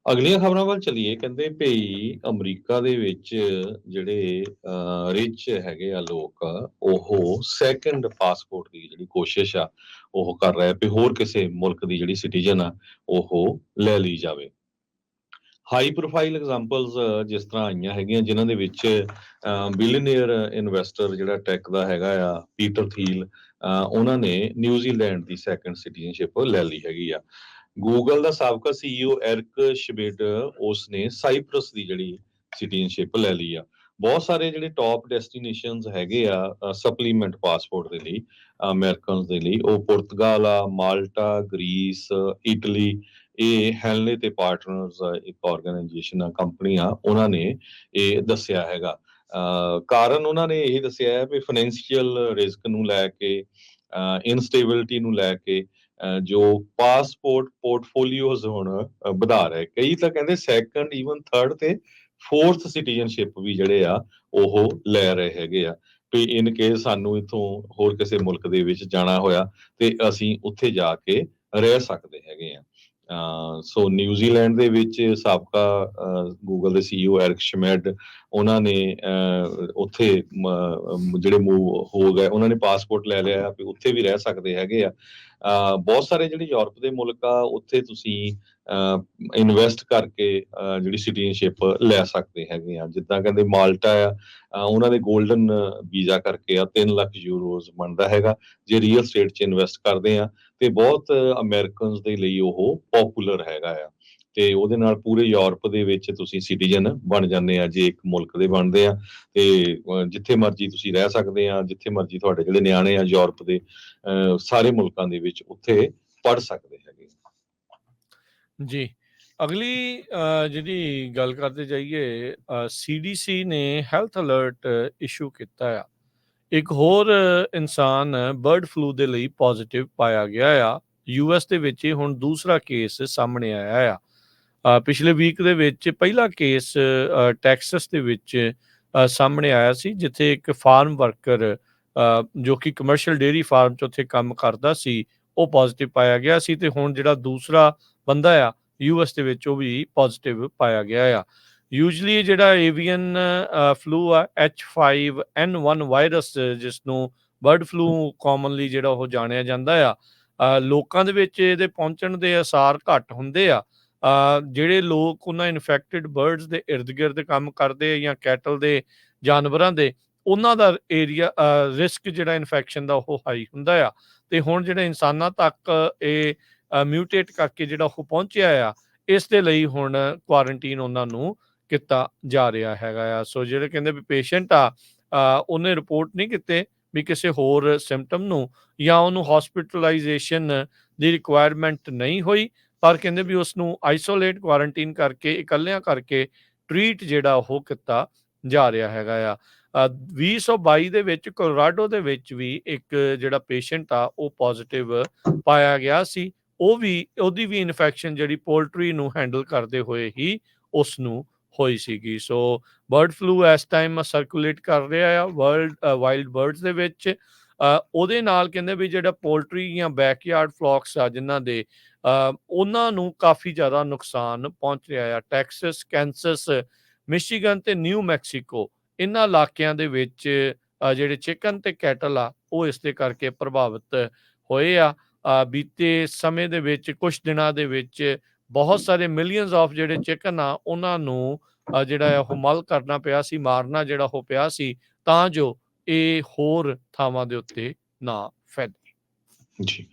ਅਗਲੀਆਂ ਖਬਰਾਂ ਵੱਲ ਚੱਲੀਏ। ਕਹਿੰਦੇ ਭਈ ਅਮਰੀਕਾ ਦੇ ਵਿੱਚ ਜਿਹੜੇ ਰਿਚ ਹੈਗੇ ਆ ਲੋਕ, ਉਹ ਸੈਕੰਡ ਪਾਸਪੋਰਟ ਦੀ ਜਿਹੜੀ ਕੋਸ਼ਿਸ਼ ਆ ਉਹ ਕਰ ਰਹੇ ਵੀ ਹੋਰ ਕਿਸੇ ਮੁਲਕ ਦੀ ਜਿਹੜੀ ਸਿਟੀਜ਼ਨ ਆ ਉਹ ਲੈ ਲਈ ਜਾਵੇ। ਹਾਈ ਪ੍ਰੋਫਾਈਲ ਐਗਜ਼ਾਮਪਲਸ ਜਿਸ ਤਰ੍ਹਾਂ ਆਈਆਂ ਹੈਗੀਆਂ, ਜਿਨ੍ਹਾਂ ਦੇ ਵਿੱਚ ਬਿਲੀਅਨੀਅਰ ਇਨਵੈਸਟਰ ਜਿਹੜਾ ਟੈਕ ਦਾ ਹੈਗਾ ਆ ਪੀਟਰ ਥੀਲ, ਉਹਨਾਂ ਨੇ ਨਿਊਜ਼ੀਲੈਂਡ ਦੀ ਸੈਕੰਡ ਸਿਟੀਜ਼ਨਸ਼ਿਪ ਲੈ ਲਈ ਹੈਗੀ ਆ। ਗੂਗਲ ਦਾ ਸਾਬਕਾ ਸੀਈਓ ਐਰਿਕ ਸ਼ਮਿਡ, ਉਸਨੇ ਸਾਈਪ੍ਰਸ ਦੀ ਜਿਹੜੀ ਸਿਟੀਜ਼ਨਸ਼ਿਪ ਲੈ ਲਈ ਆ। ਬਹੁਤ ਸਾਰੇ ਜਿਹੜੇ ਟੌਪ ਡੈਸਟੀਨੇਸ਼ਨਸ ਹੈਗੇ ਆ ਸਪਲੀਮੈਂਟ ਪਾਸਪੋਰਟ ਦੇ ਲਈ, ਅਮਰੀਕਨਸ ਦੇ ਲਈ, ਉਹ ਪੁਰਤਗਾਲ ਆ, ਮਾਲਟਾ, ਗ੍ਰੀਸ, ਇਟਲੀ। ਇਹ ਹੈਲਨੇ ਤੇ ਪਾਰਟਨਰਸ ਇੱਕ ਆਰਗੇਨਾਈਜੇਸ਼ਨ ਆ, ਕੰਪਨੀ ਆ, ਉਹਨਾਂ ਨੇ ਇਹ ਦੱਸਿਆ ਹੈਗਾ। ਕਾਰਨ ਉਹਨਾਂ ਨੇ ਇਹ ਦੱਸਿਆ ਹੈ ਵੀ ਫਾਈਨੈਂਸ਼ੀਅਲ ਰਿਸਕ ਨੂੰ ਲੈ ਕੇ, ਇਨਸਟੇਬਿਲਿਟੀ ਨੂੰ ਲੈ ਕੇ, ਜੋ ਪਾਸਪੋਰਟ ਪੋਰਟਫੋਲੀਓਜ਼ ਹੁਣ ਵਧਾ ਰਹੇ। ਕਈ ਤਾਂ ਕਹਿੰਦੇ ਸੈਕੰਡ, ਈਵਨ ਥਰਡ ਤੇ ਫੋਰਥ ਸਿਟੀਜ਼ਨਸ਼ਿਪ ਵੀ ਜਿਹੜੇ ਆ ਉਹ ਲੈ ਰਹੇ ਹੈਗੇ ਆ ਵੀ ਇਨ ਕੇਸ ਸਾਨੂੰ ਇੱਥੋਂ ਹੋਰ ਕਿਸੇ ਮੁਲਕ ਦੇ ਵਿੱਚ ਜਾਣਾ ਹੋਇਆ ਤੇ ਅਸੀਂ ਉੱਥੇ ਜਾ ਕੇ ਰਹਿ ਸਕਦੇ ਹੈਗੇ ਆ। ਸੋ ਨਿਊਜ਼ੀਲੈਂਡ ਦੇ ਵਿੱਚ ਸਾਬਕਾ ਗੂਗਲ ਦੇ ਸੀਈਓ ਐਰਿਕ ਸ਼ਮਿਡ, ਉਹਨਾਂ ਨੇ ਉੱਥੇ ਜਿਹੜੇ ਮੂਵ ਹੋ ਗਏ, ਉਹਨਾਂ ਨੇ ਪਾਸਪੋਰਟ ਲੈ ਲਿਆ ਵੀ ਉੱਥੇ ਵੀ ਰਹਿ ਸਕਦੇ ਹੈਗੇ ਆ। ਬਹੁਤ ਸਾਰੇ ਜਿਹੜੇ ਯੂਰਪ ਦੇ ਮੁਲਕ ਆ, ਉੱਥੇ ਤੁਸੀਂ ਇਨਵੈਸਟ ਕਰਕੇ ਜਿਹੜੀ ਸਿਟੀਜ਼ਨਸ਼ਿਪ ਲੈ ਸਕਦੇ ਹੈਗੇ ਆ। ਜਿੱਦਾਂ ਕਹਿੰਦੇ ਮਾਲਟਾ ਆ, ਉਹਨਾਂ ਦੇ ਗੋਲਡਨ ਵੀਜ਼ਾ ਕਰਕੇ ਆ 3 ਲੱਖ ਯੂਰੋਜ਼ ਬਣਦਾ ਹੈਗਾ ਜੇ ਰੀਅਲ ਸਟੇਟ 'ਚ ਇਨਵੈਸਟ ਕਰਦੇ ਆ, ਤੇ ਬਹੁਤ ਅਮਰੀਕਨਸ ਦੇ ਲਈ ਉਹ ਪੋਪੂਲਰ ਹੈਗਾ ਆ। ਤੇ ਉਹਦੇ ਨਾਲ ਪੂਰੇ ਯੂਰਪ ਦੇ ਵਿੱਚ ਤੁਸੀਂ ਸਿਟੀਜ਼ਨ ਬਣ ਜਾਂਦੇ ਆ ਜੇ ਇੱਕ ਮੁਲਕ ਦੇ ਬਣਦੇ ਆ, ਤੇ ਜਿੱਥੇ ਮਰਜ਼ੀ ਤੁਸੀਂ ਰਹਿ ਸਕਦੇ ਆ, ਜਿੱਥੇ ਮਰਜ਼ੀ ਤੁਹਾਡੇ ਜਿਹੜੇ ਨਿਆਣੇ ਆ ਯੂਰਪ ਦੇ ਸਾਰੇ ਮੁਲਕਾਂ ਦੇ ਵਿੱਚ ਉੱਥੇ ਪੜ੍ਹ ਸਕਦੇ ਹੈਗੇ। ਜੀ, ਅਗਲੀ ਜਿਹੜੀ ਗੱਲ ਕਰਦੇ ਜਾਈਏ, CDC ਨੇ ਹੈਲਥ ਅਲਰਟ ਇਸ਼ੂ ਕੀਤਾ ਆ। ਇੱਕ ਹੋਰ ਇਨਸਾਨ ਬਰਡ ਫਲੂ ਦੇ ਲਈ ਪੋਜ਼ਿਟਿਵ ਪਾਇਆ ਗਿਆ ਆ। US ਦੇ ਵਿੱਚ ਇਹ ਹੁਣ ਦੂਸਰਾ ਕੇਸ ਸਾਹਮਣੇ ਆਇਆ ਆ। ਪਿਛਲੇ ਵੀਕ ਦੇ ਵਿੱਚ ਪਹਿਲਾ ਕੇਸ ਟੈਕਸਸ ਦੇ ਵਿੱਚ ਸਾਹਮਣੇ ਆਇਆ ਸੀ, ਜਿੱਥੇ ਇੱਕ ਫਾਰਮ ਵਰਕਰ ਜੋ ਕਿ ਕਮਰਸ਼ੀਅਲ ਡੇਅਰੀ ਫਾਰਮ 'ਚ ਉੱਥੇ ਕੰਮ ਕਰਦਾ ਸੀ, ਉਹ ਪੋਜ਼ਿਟਿਵ ਪਾਇਆ ਗਿਆ ਸੀ। ਤੇ ਹੁਣ ਜਿਹੜਾ ਦੂਸਰਾ ਬੰਦਾ ਆ US ਦੇ ਵਿੱਚ, ਉਹ ਵੀ ਪੋਜ਼ਿਟਿਵ ਪਾਇਆ ਗਿਆ ਆ। ਯੂਜਲੀ ਜਿਹੜਾ ਏਵੀਅਨ ਫਲੂ ਆ H5N1 ਵਾਇਰਸ, ਜਿਸ ਨੂੰ ਬਰਡ ਫਲੂ ਕਾਮਨਲੀ ਜਿਹੜਾ ਉਹ ਜਾਣਿਆ ਜਾਂਦਾ ਆ, ਲੋਕਾਂ ਦੇ ਵਿੱਚ ਇਹਦੇ ਪਹੁੰਚਣ ਦੇ ਆਸਾਰ ਘੱਟ ਹੁੰਦੇ ਆ। ਜਿਹੜੇ ਲੋਕ ਉਹਨਾਂ ਇਨਫੈਕਟਡ ਬਰਡਸ ਦੇ ਇਰਦ ਗਿਰਦ ਕੰਮ ਕਰਦੇ ਜਾਂ ਕੈਟਲ ਦੇ ਜਾਨਵਰਾਂ ਦੇ, ਉਹਨਾਂ ਦਾ ਏਰੀਆ ਰਿਸਕ ਜਿਹੜਾ ਇਨਫੈਕਸ਼ਨ ਦਾ ਉਹ ਹਾਈ ਹੁੰਦਾ ਆ। ਤੇ ਹੁਣ ਜਿਹੜੇ ਇਨਸਾਨਾਂ ਤੱਕ ਇਹ ਮਿਊਟੇਟ ਕਰਕੇ ਜਿਹੜਾ ਉਹ ਪਹੁੰਚਿਆ ਆ, ਇਸ ਦੇ ਲਈ ਹੁਣ ਕੁਆਰੰਟੀਨ ਉਹਨਾਂ ਨੂੰ ਕੀਤਾ ਜਾ ਰਿਹਾ ਹੈਗਾ ਆ। ਸੋ ਜਿਹੜੇ ਕਹਿੰਦੇ ਵੀ ਪੇਸ਼ੈਂਟ ਆ, ਉਹਨੇ ਰਿਪੋਰਟ ਨਹੀਂ ਕੀਤੇ ਵੀ ਕਿਸੇ ਹੋਰ ਸਿੰਪਟਮ ਨੂੰ, ਜਾਂ ਉਹਨੂੰ ਹਸਪੀਟਲਾਈਜੇਸ਼ਨ ਦੀ ਰਿਕੁਆਇਰਮੈਂਟ ਨਹੀਂ ਹੋਈ, ਪਰ ਕਹਿੰਦੇ ਵੀ ਉਸ ਨੂੰ ਆਈਸੋਲੇਟ ਕੁਆਰੰਟੀਨ ਕਰਕੇ, ਇਕੱਲਿਆਂ ਕਰਕੇ ਟਰੀਟ ਜਿਹੜਾ ਉਹ ਕੀਤਾ ਜਾ ਰਿਹਾ ਹੈਗਾ ਆ। 2022 ਦੇ ਵਿੱਚ ਕੋਲੋਰਾਡੋ ਦੇ ਵਿੱਚ ਵੀ ਇੱਕ ਜਿਹੜਾ ਪੇਸ਼ੈਂਟ ਆ ਉਹ ਪੋਜ਼ਿਟਿਵ ਪਾਇਆ ਗਿਆ ਸੀ। ਉਹਦੀ ਵੀ ਇਨਫੈਕਸ਼ਨ ਜਿਹੜੀ ਪੋਲਟਰੀ ਨੂੰ ਹੈਂਡਲ ਕਰਦੇ ਹੋਏ ਹੀ ਉਸ ਨੂੰ ਹੋਈ ਸੀਗੀ। ਸੋ ਬਰਡ ਫਲੂ ਇਸ ਟਾਈਮ ਸਰਕੂਲੇਟ ਕਰ ਰਿਹਾ ਆ ਵਾਈਲਡ ਬਰਡਸ ਦੇ ਵਿੱਚ। ਉਹਦੇ ਨਾਲ ਕਹਿੰਦੇ ਵੀ ਜਿਹੜਾ ਪੋਲਟਰੀ ਜਾਂ ਬੈਕਯਾਰਡ ਫਲੌਕਸ ਆ ਜਿਨ੍ਹਾਂ ਦੇ, ਉਹਨਾਂ ਨੂੰ ਕਾਫੀ ਜ਼ਿਆਦਾ ਨੁਕਸਾਨ ਪਹੁੰਚ ਰਿਹਾ ਆ। ਟੈਕਸਸ, ਕੈਂਸਸ, ਮਿਸ਼ੀਗਨ ਤੇ ਨਿਊ ਮੈਕਸੀਕੋ, ਇਹਨਾਂ ਇਲਾਕਿਆਂ ਦੇ ਵਿੱਚ ਜਿਹੜੇ ਚਿਕਨ ਤੇ ਕੈਟਲ ਆ, ਉਹ ਇਸ ਦੇ ਕਰਕੇ ਪ੍ਰਭਾਵਿਤ ਹੋਏ ਆ। ਬੀਤੇ ਸਮੇਂ ਦੇ ਵਿੱਚ, ਕੁਝ ਦਿਨਾਂ ਦੇ ਵਿੱਚ, ਬਹੁਤ ਸਾਰੇ ਮਿਲੀਅਨਸ ਆਫ ਜਿਹੜੇ ਚਿਕਨ ਆ, ਉਹਨਾਂ ਨੂੰ ਜਿਹੜਾ ਉਹ ਮਲ ਕਰਨਾ ਪਿਆ ਸੀ, ਮਾਰਨਾ ਜਿਹੜਾ ਉਹ ਪਿਆ ਸੀ, ਤਾਂ ਜੋ ਇਹ ਹੋਰ ਥਾਵਾਂ ਦੇ ਉੱਤੇ ਨਾ ਫੈਲੇ। ਜੀ।